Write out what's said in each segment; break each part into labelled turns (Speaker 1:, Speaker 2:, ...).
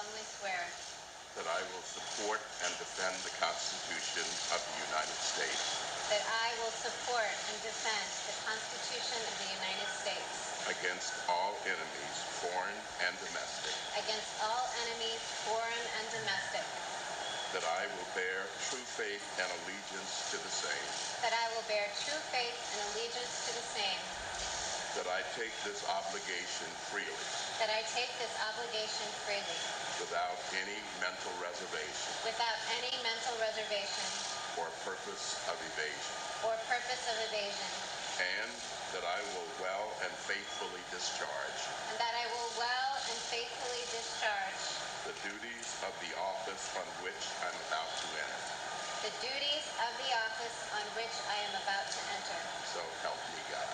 Speaker 1: solemnly swear
Speaker 2: that I will support and defend the Constitution of the United States
Speaker 1: that I will support and defend the Constitution of the United States
Speaker 2: against all enemies, foreign and domestic,
Speaker 1: against all enemies, foreign and domestic,
Speaker 2: that I will bear true faith and allegiance to the same,
Speaker 1: that I will bear true faith and allegiance to the same,
Speaker 2: that I take this obligation freely,
Speaker 1: that I take this obligation freely,
Speaker 2: without any mental reservation
Speaker 1: without any mental reservation
Speaker 2: or purpose of evasion, and that I will well and faithfully discharge
Speaker 1: and that I will well and faithfully discharge
Speaker 2: the duties of the office on which I'm about to enter.
Speaker 1: the duties of the office on which I am about to enter.
Speaker 2: So help me God.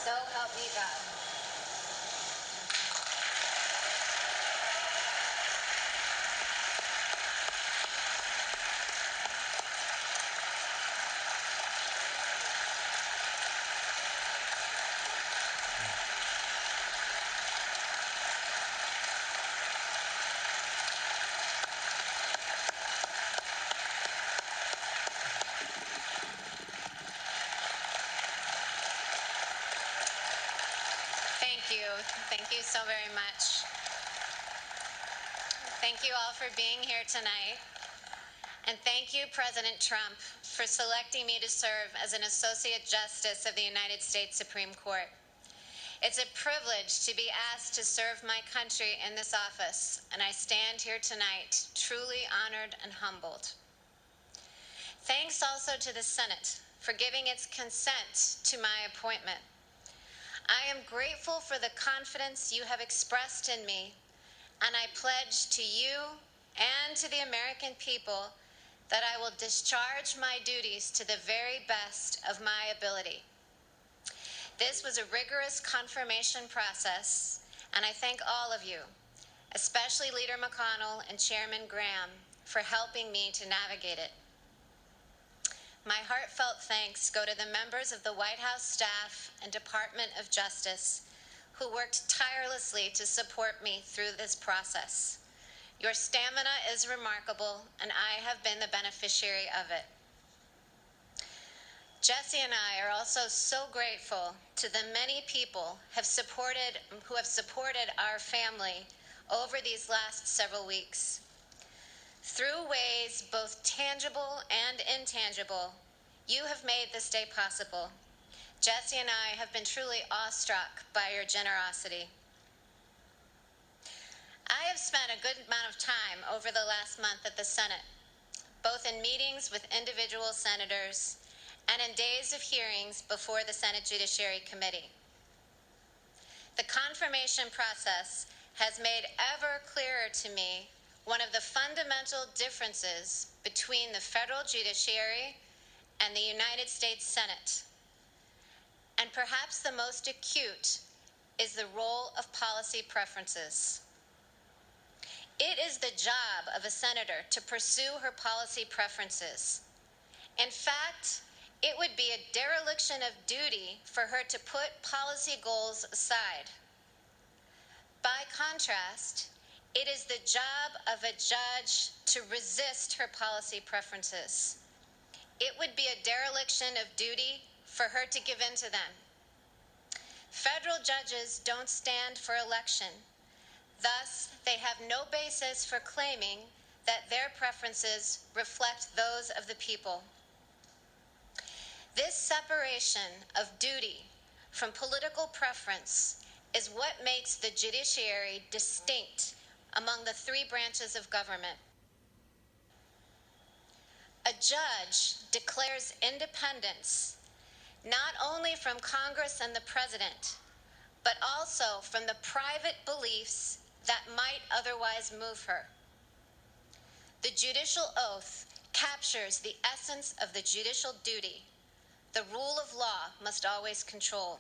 Speaker 1: So help me God. Thank you so very much. Thank you all for being here tonight. And thank you, President Trump, for selecting me to serve as an Associate Justice of the United States Supreme Court. It's a privilege to be asked to serve my country in this office, and I stand here tonight truly honored and humbled. Thanks also to the Senate for giving its consent to my appointment. I am grateful for the confidence you have expressed in me, and I pledge to you and to the American people that I will discharge my duties to the very best of my ability. This was a rigorous confirmation process, and I thank all of you, especially Leader McConnell and Chairman Graham, for helping me to navigate it. My heartfelt thanks go to the members of the White House staff and Department of Justice who worked tirelessly to support me through this process. Your stamina is remarkable, and I have been the beneficiary of it. Jesse and I are also so grateful to the many people who have supported our family over these last several weeks. Through ways both tangible and intangible, you have made this day possible. Jesse and I have been truly awestruck by your generosity. I have spent a good amount of time over the last month at the Senate, both in meetings with individual senators and in days of hearings before the Senate Judiciary Committee. The confirmation process has made ever clearer to me one of the fundamental differences between the federal judiciary and the United States Senate. And perhaps the most acute is the role of policy preferences. It is the job of a senator to pursue her policy preferences. In fact, it would be a dereliction of duty for her to put policy goals aside. By contrast, it is the job of a judge to resist her policy preferences. It would be a dereliction of duty for her to give in to them. Federal judges don't stand for election. Thus, they have no basis for claiming that their preferences reflect those of the people. This separation of duty from political preference is what makes the judiciary distinct among the three branches of government. A judge declares independence not only from Congress and the President, but also from the private beliefs that might otherwise move her. The judicial oath captures the essence of the judicial duty. The rule of law must always control.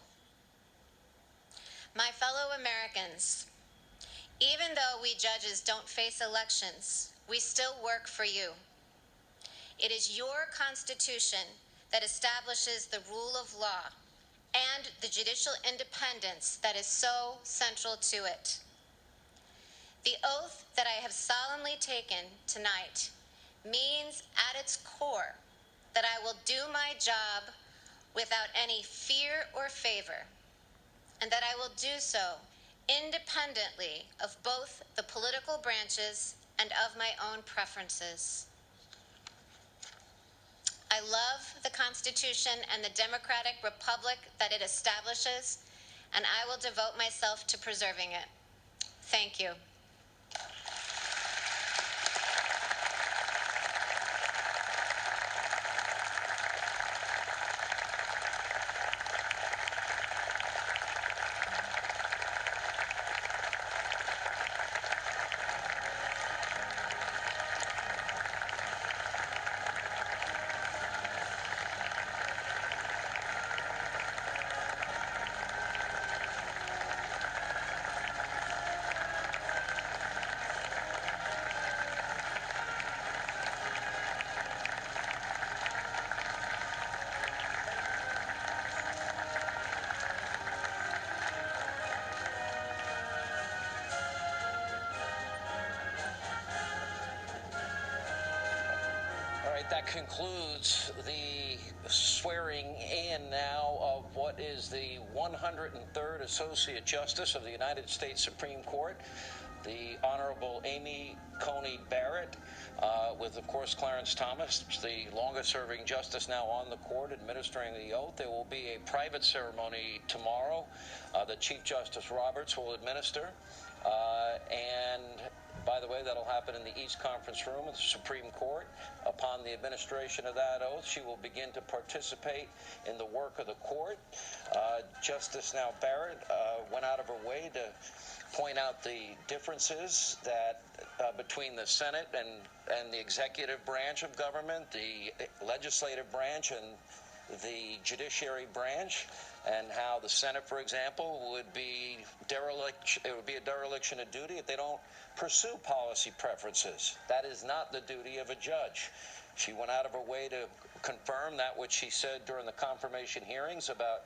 Speaker 1: My fellow Americans, even though we judges don't face elections, we still work for you. It is your Constitution that establishes the rule of law and the judicial independence that is so central to it. The oath that I have solemnly taken tonight means at its core that I will do my job without any fear or favor, and that I will do so independently of both the political branches and of my own preferences. I love the Constitution and the democratic republic that it establishes, and I will devote myself to preserving it. Thank you.
Speaker 3: All right, that concludes the swearing in now of what is the 103rd Associate Justice of the United States Supreme Court, the Honorable Amy Coney Barrett, with, of course, Clarence Thomas, the longest-serving justice now on the court administering the oath. There will be a private ceremony tomorrow that Chief Justice Roberts will administer. And by the way, that'll happen in the East Conference Room of the Supreme Court. Upon the administration of that oath, she will begin to participate in the work of the court. Justice now Barrett went out of her way to point out the differences that between the Senate and the executive branch of government, the legislative branch and the judiciary branch, and how the Senate, for example, would be a dereliction of duty if they don't pursue policy preferences. That is not the duty of a judge. She went out of her way to confirm that which she said during the confirmation hearings about